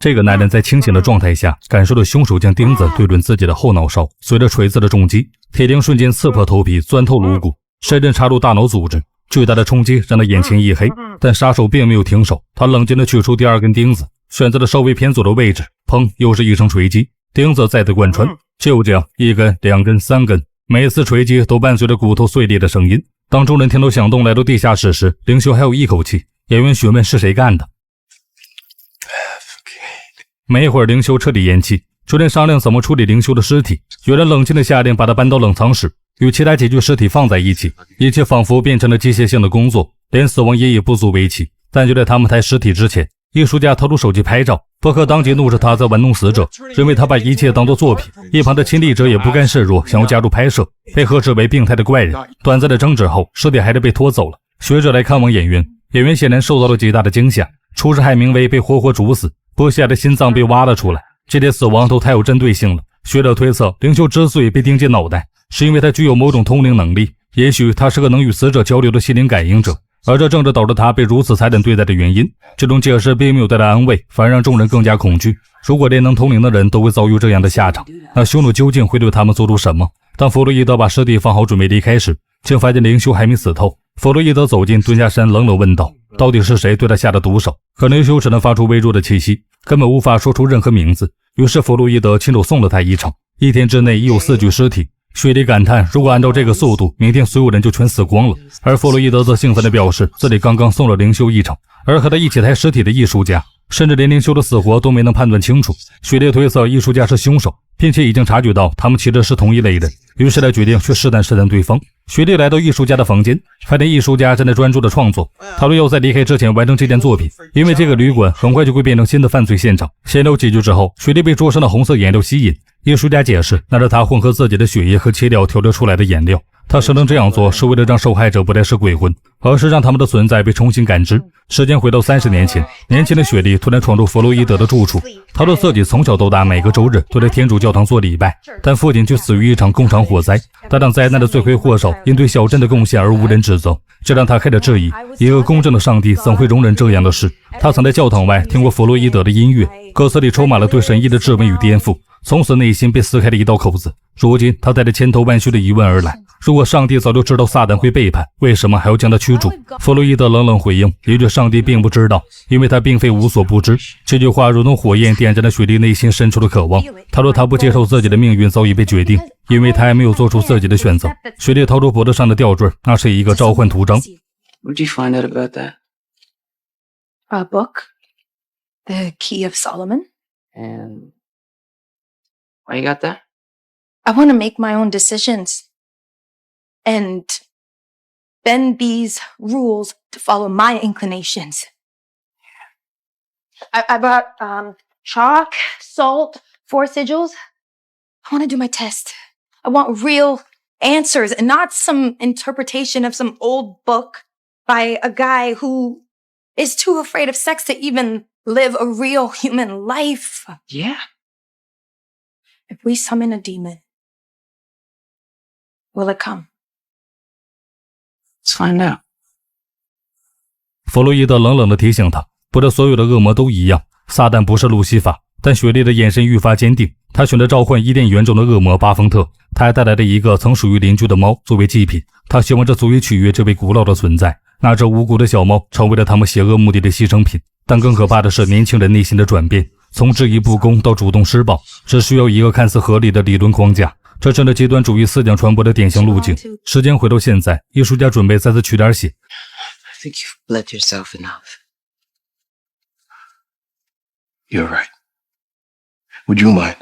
这个男人在清醒的状态下，感受到凶手将钉子对准自己的后脑勺，随着锤子的重击，铁钉瞬间刺破头皮，钻透颅骨，深深插入大脑组织。巨大的冲击让他眼前一黑，但杀手并没有停手，他冷静地取出第二根钉子，选择了稍微偏左的位置，砰，又是一声锤击，钉子再次贯穿，就这样1根、2根、3根，每次锤击都伴随着骨头碎裂的声音。当众人听到响动来到地下室时，灵修还有一口气。演员询问是谁干的，没一会儿灵修彻底咽气，就连商量怎么处理灵修的尸体。有人冷静地下令把他搬到冷藏室，与其他几具尸体放在一起，一切仿佛变成了机械性的工作，连死亡也已不足为奇。但就在他们抬尸体之前，艺术家掏出手机拍照，伯克当即怒斥他在玩弄死者，认为他把一切当作作品。一旁的亲历者也不甘示弱，想要加入拍摄，被呵斥为病态的怪人。短暂的争执后，尸体还是被拖走了。学者来看望演员，演员显然受到了极大的惊吓，出事害名为被活活煮死，剥下的心脏被挖了出来，这些死亡都太有针对性了。学者推测，灵修之所以被钉进脑袋，是因为他具有某种通灵能力，也许他是个能与死者交流的心灵感应者，而这正是导致他被如此残忍对待的原因。这种解释并没有带来安慰，反而让众人更加恐惧。如果连能通灵的人都会遭遇这样的下场，那凶手究竟会对他们做出什么？当弗洛伊德把尸体放好准备离开时，竟发现灵修还没死透。弗洛伊德走近，蹲下身，冷冷问道：到底是谁对他下的毒手？可灵修只能发出微弱的气息，根本无法说出任何名字。于是弗洛伊德亲手送了他一程。1天之内已有4具尸体。雪莉感叹，如果按照这个速度，明天所有人就全死光了。而弗洛伊德则兴奋地表示，自己刚刚送了灵修一程，而和他一起抬尸体的艺术家甚至连灵修的死活都没能判断清楚。雪莉推测艺术家是凶手，并且已经察觉到他们其实是同一类人，于是他决定去试探对方。雪莉来到艺术家的房间，发现艺术家正在专注的创作，讨论要在离开之前完成这件作品，因为这个旅馆很快就会变成新的犯罪现场。闲聊几句之后，雪莉被桌上的红色颜料吸引，艺术家解释那是他混合自己的血液和切料调制出来的颜料，他声称这样做是为了让受害者不再是鬼魂，而是让他们的存在被重新感知。时间回到30年前，年轻的雪莉突然闯入弗洛伊德的住处，她说自己从小到大每个周日都在天主教堂做礼拜，但父亲却死于一场工厂火灾，他让灾难的罪魁祸首因对小镇的贡献而无人指责，这让他开始质疑，一个公正的上帝怎会容忍这样的事。他曾在教堂外听过弗洛伊德的音乐，歌词里充满了对神意的质问与颠覆，从此内心被撕开了一道口子。如今他带着千头万绪的疑问而来，如果上帝早就知道撒旦会背叛，为什么还要将他驱逐？弗洛伊德冷冷回应一句：上帝并不知道，因为他并非无所不知。这句话如同火焰点燃了雪莉内心深处的渴望。他说他不接受自己的命运早已被决定，因为他还没有做出自己的选择。雪莉掏出脖子上的吊坠，那是一个召唤图章。 What did you find out about that? A book, The Key of Solomon. And why you got that? I want to make my own decisions and bend these rules to follow my inclinations. I bought chalk, salt, 4 sigils. I want to do my test. I want real answers and not some interpretation of some old book by a guy who is too afraid of sex to even live a real human life. Yeah. If we summon a demon, will it come? Let's find out. 弗洛伊德冷冷地提醒他，不是所有的恶魔都一样，撒旦不是路西法。但雪莉的眼神愈发坚定，他选择召唤伊甸园中的恶魔巴丰特，他还带来了一个曾属于邻居的猫作为祭品，他希望这足以取悦这位古老的存在。那只无辜的小猫成为了他们邪恶目的的牺牲品。但更可怕的是年轻人内心的转变，从质疑不公到主动施暴，只需要一个看似合理的理论框架。这正是极端主义思想传播的典型路径。时间回到现在，艺术家准备再次取点血。 I think you've bled yourself enough. You're right. Would you mind?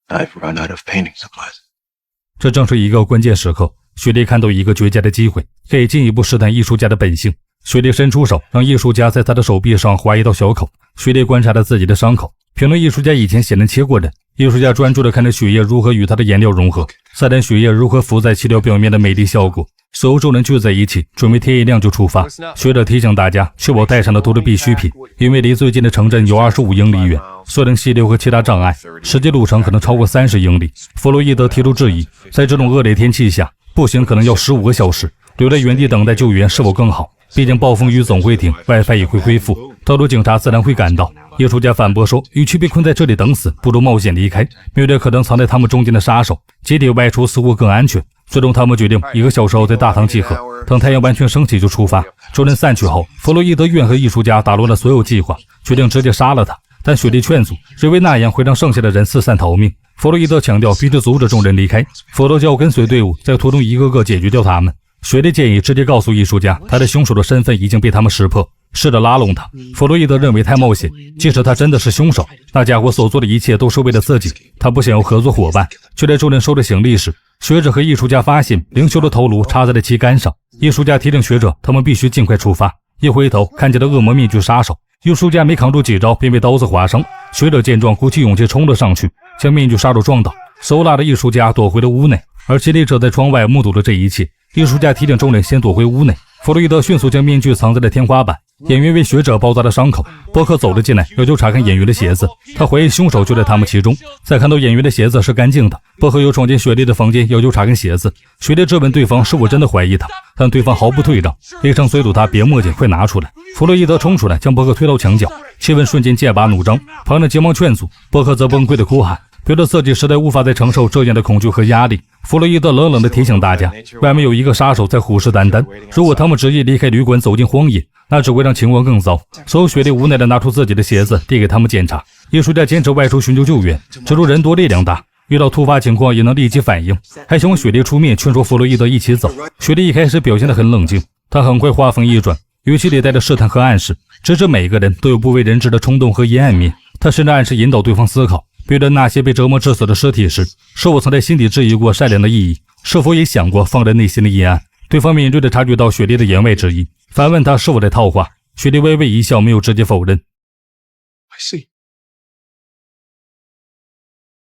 I've run out of painting supplies. 这正是一个关键时刻，雪莉看到一个绝佳的机会，可以进一步试探艺术家的本性。雪莉伸出手，让艺术家在他的手臂上划一道小口。雪莉观察着自己的伤口，评论艺术家以前显然切过人。艺术家专注地看着血液如何与他的颜料融合，再看血液如何浮在漆料表面的美丽效果。所有众人聚在一起，准备天一亮就出发。学者提醒大家，确保带上的都是必需品，因为离最近的城镇有25英里远，所能溪流和其他障碍，实际路程可能超过30英里。弗洛伊德提出质疑，在这种恶劣天气下，步行可能要15个小时，留在原地等待救援是否更好？毕竟暴风雨总会停， WiFi 也会恢复，道路警察自然会赶到。艺术家反驳说，与其被困在这里等死，不如冒险离开，面对可能藏在他们中间的杀手，集体外出似乎更安全。最终他们决定1个小时后在大堂集合，等太阳完全升起就出发。众人散去后，弗洛伊德怨恨艺术家打乱了所有计划，决定直接杀了他。但雪莉劝阻，认为那样会让剩下的人四散逃命。弗洛伊德强调必须阻止众人离开，否则就要跟随队伍在途中一个个解决掉他们。雪莉建议直接告诉艺术家，他的凶手的身份已经被他们识破，试着拉拢他。弗洛伊德认为太冒险，即使他真的是凶手，那家伙所做的一切都是为了自己，他不想要合作伙伴。就在众人收着行李时，学者和艺术家发现灵修的头颅插在了旗杆上。艺术家提醒学者，他们必须尽快出发。一回头看见了恶魔面具杀手，艺术家没扛住几招便被刀子划伤。学者见状鼓起勇气冲了上去，将面具杀手撞倒，手拉着艺术家躲回了屋内。而接力者在窗外目睹了这一切。艺术家提醒众人先躲回屋内，弗洛伊德迅速将面具藏在了天花板。演员为学者包扎了伤口，波克走了进来，要求查看演员的鞋子，他怀疑凶手就在他们其中。在看到演员的鞋子是干净的，波克又闯进雪莉的房间，要求查看鞋子。雪莉质问对方是否真的怀疑他，但对方毫不退让，厉声催促他别墨迹，快拿出来。弗洛伊德冲出来，将波克推到墙角，气氛瞬间剑拔弩张。旁人急忙劝阻，波克则崩溃的哭喊，觉得自己实在无法再承受这样的恐惧和压力。弗洛伊德冷冷地提醒大家，外面有一个杀手在虎视眈眈，如果他们执意离开旅馆走进荒野，那只会让情况更糟。所有学弟无奈地拿出自己的鞋子递给他们检查。艺术家坚持外出寻求救援，只如人多力量大，遇到突发情况也能立即反应，还希望雪莉出面劝说弗洛伊德一起走。雪莉一开始表现得很冷静，她很快话锋一转，语气里带着试探和暗示，直指每个人都有不为人知的冲动和阴暗面。她甚至暗示引导对方思考，对着那些被折磨致死的尸体时，是否曾在心底质疑过善良的意义，是否也想过放在内心的阴暗。对方敏锐地察觉到雪莉的言外之意，反问她是否在套话。雪莉微微一笑，没有直接否认。 I see.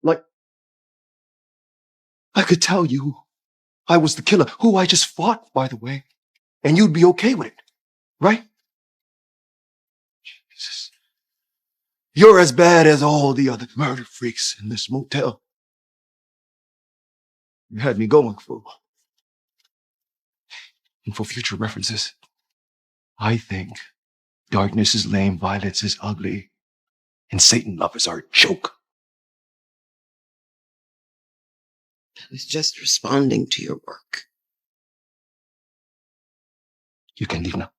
Like, I could tell you I was the killer, who I just fought, by the way, and you'd be okay with it, right? Jesus. You're as bad as all the other murder freaks in this motel. You had me going, fool. And for future references, I think darkness is lame, violence is ugly, and Satan lovers are a joke. I was just responding to your work. You can leave now.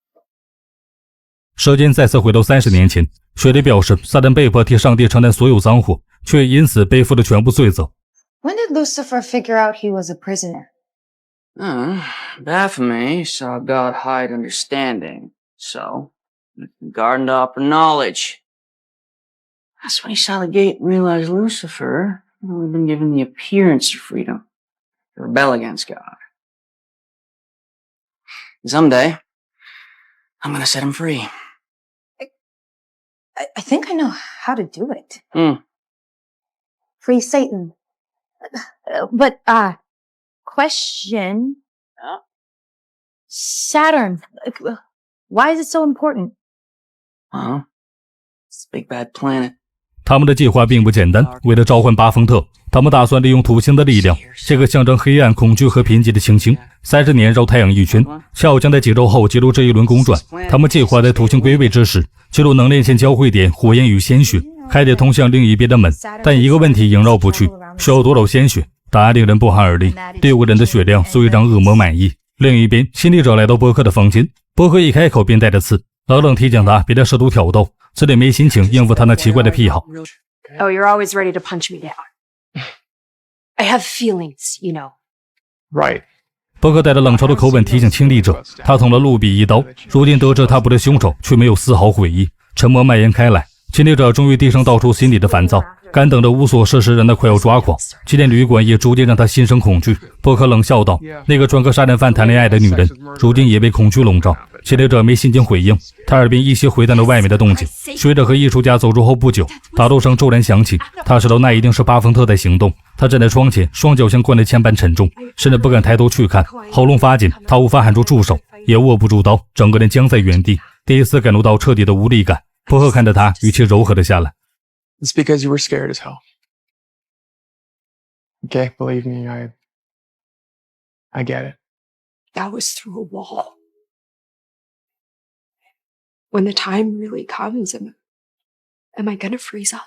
时间再次回到30年前，雪莉表示，撒旦被迫替上帝承担所有脏祸，却因此背负了全部罪责。 When did Lucifer figure out he was a prisoner? Baphomet saw God hide understanding, so the garden to offer knowledge. That's when he saw the gate and realized Lucifer had only been given the appearance of freedom to rebel against God. And someday, I'm gonna set him free. I think I know how to do it. Free Satan. But, question. Saturn. Why is it so important? Well, it's a big bad planet. 他们的计划并不简单，为了召唤巴丰特，他们打算利用土星的力量，这个象征黑暗、恐惧和贫瘠的行星，30年绕太阳一圈，恰好将在几周后记录这一轮公转。他们计划在土星归位之时，记录能量线交汇点火焰与鲜血，还得通向另一边的门。但一个问题萦绕不去，需要多少鲜血？答案令人不寒而栗，6个人的血量足以让恶魔满意。另一边，心理者来到波克的房间，波克一开口便带着刺，冷冷提醒他别再试图挑逗，自己没心情应付他那奇怪的癖好。 Oh, you're always ready to punch me down. I have feelings, you know. Right. 波克带着冷嘲的口吻提醒亲历者，他捅了路比一刀。如今得知他不是凶手，却没有丝毫悔意，沉默蔓延开来。亲历者终于低声道出心里的烦躁，干等着无所事事，让他快要抓狂。今天旅馆也逐渐让他心生恐惧。波克冷笑道：“那个专和杀人犯谈恋爱的女人，如今也被恐惧笼罩。”亲历者没心情回应，他耳边依稀回荡着外面的动静。学者和艺术家走出后不久，打斗声骤然响起。他知道那一定是巴丰特在行动。他站在窗前，双脚像灌了铅般沉重，甚至不敢抬头去看，喉咙发紧，他无法喊出助手，也握不住刀，整个人僵在原地。第一次感受到彻底的无力感。波克看着他，语气柔和了下来。 It's because you were scared as hell. Okay, believe me, I get it. That was through a wall. when the time really comes, am I gonna freeze up?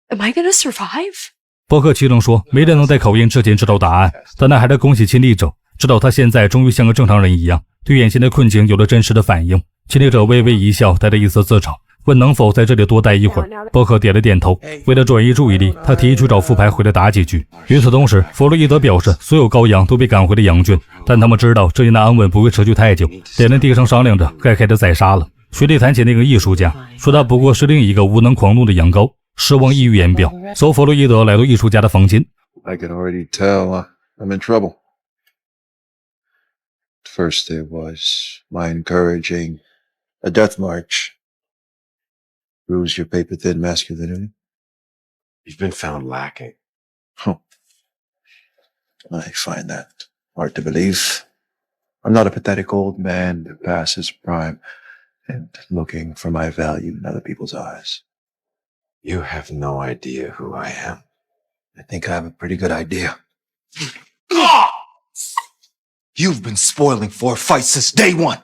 Am I gonna survive? 伯克齐声说，没人能在考验之前知道答案，但他还得恭喜亲历者，知道他现在终于像个正常人一样，对眼前的困境有了真实的反应。亲历者微微一笑，带着一丝自嘲，问能否在这里多待一会儿。伯克点了点头。为了转移注意力，他提议去找副牌回来打几局。与此同时，弗洛伊德表示，所有羔羊都被赶回了羊圈，但他们知道这样的安稳不会持续太久，两人低声商量着该开始宰杀了。雪莉谈起那个艺术家，说他不过是另一个无能狂怒的羊羔，失望溢于言表。走弗洛伊德来到艺术家的房间。I can already tell I'm in trouble. First there was my encouraging a death march. Bruise your paper-thin masculinity. You've been found lacking. I find that hard to believe. I'm not a pathetic old man past his prime and looking for my value in other people's eyes. You have no idea who I am. I think I have a pretty good idea. You've been spoiling for a fight since day one.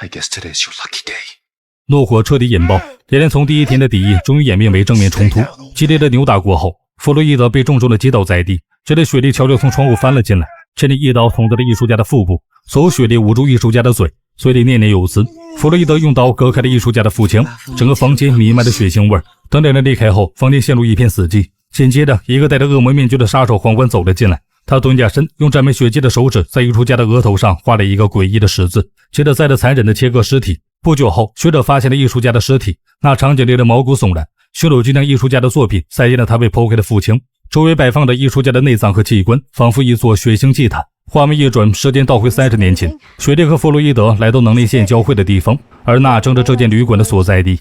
I guess today's your lucky day. 怒火彻底引爆，两人从第一天的敌意终于演变为正面冲突。激烈的扭打过后，弗洛伊德被重重的击倒在地，这里雪莉悄悄从窗户翻了进来，这里一刀捅在了艺术家的腹部，随后雪莉捂住艺术家的嘴，嘴里念念有词。弗洛伊德用刀割开了艺术家的腹腔，整个房间弥漫着血腥味。等两人离开后，房间陷入一片死寂。紧接着，一个戴着恶魔面具的杀手缓缓走了进来，他蹲下身，用沾满血迹的手指在艺术家的额头上画了一个诡异的十字，接着再着残忍的切割尸体。不久后，学者发现了艺术家的尸体，那场景令人毛骨悚然。凶手就将艺术家的作品塞进了他被剖开的腹腔，周围摆放着艺术家的内脏和器官，仿佛一座血腥祭坛。画面一转，时间倒回30年前，雪莉和弗洛伊德来到能力线交汇的地方，而那正是这间旅馆的所在地。